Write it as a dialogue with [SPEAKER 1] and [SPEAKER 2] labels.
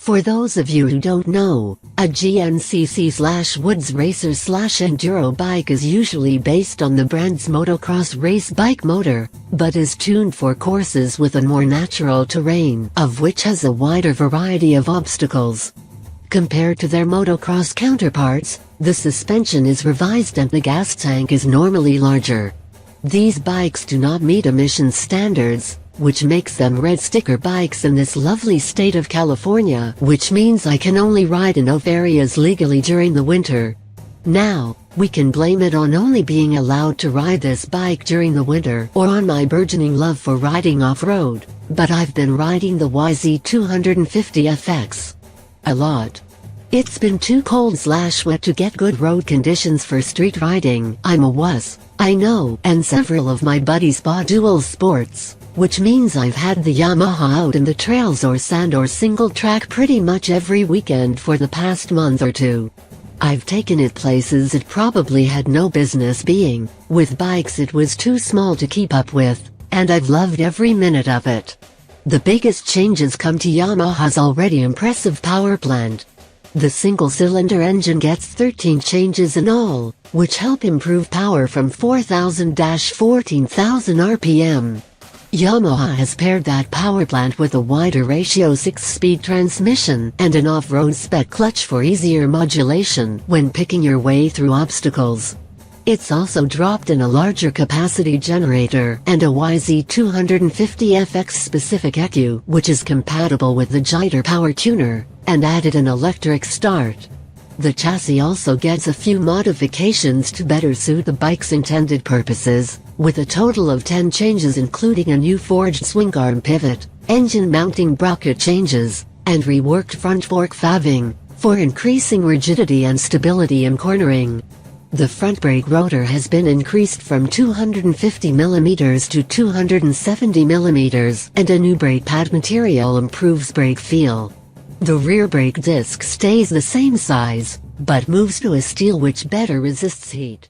[SPEAKER 1] For those of you who don't know, a GNCC/Woods Racer/Enduro bike is usually based on the brand's motocross race bike motor, but is tuned for courses with a more natural terrain, of which has a wider variety of obstacles. Compared to their motocross counterparts, the suspension is revised and the gas tank is normally larger. These bikes do not meet emissions standards, which makes them red sticker bikes in this lovely state of California, which means I can only ride in off areas legally during the winter. Now, we can blame it on only being allowed to ride this bike during the winter or on my burgeoning love for riding off-road, but I've been riding the YZ250FX a lot. It's been too cold/wet to get good road conditions for street riding. I'm a wuss, I know, and several of my buddies bought dual sports, which means I've had the Yamaha out in the trails or sand or single track pretty much every weekend for the past month or two. I've taken it places it probably had no business being, with bikes it was too small to keep up with, and I've loved every minute of it. The biggest changes come to Yamaha's already impressive power plant. The single-cylinder engine gets 13 changes in all, which help improve power from 4,000–14,000 RPM. Yamaha has paired that power plant with a wider ratio 6-speed transmission and an off-road spec clutch for easier modulation when picking your way through obstacles. It's also dropped in a larger capacity generator and a YZ250FX specific ECU, which is compatible with the Jiter power tuner, and added an electric start. The chassis also gets a few modifications to better suit the bike's intended purposes, with a total of 10 changes including a new forged swing arm pivot, engine mounting bracket changes, and reworked front fork fabbing, for increasing rigidity and stability in cornering. The front brake rotor has been increased from 250mm to 270mm, and a new brake pad material improves brake feel. The rear brake disc stays the same size, but moves to a steel which better resists heat.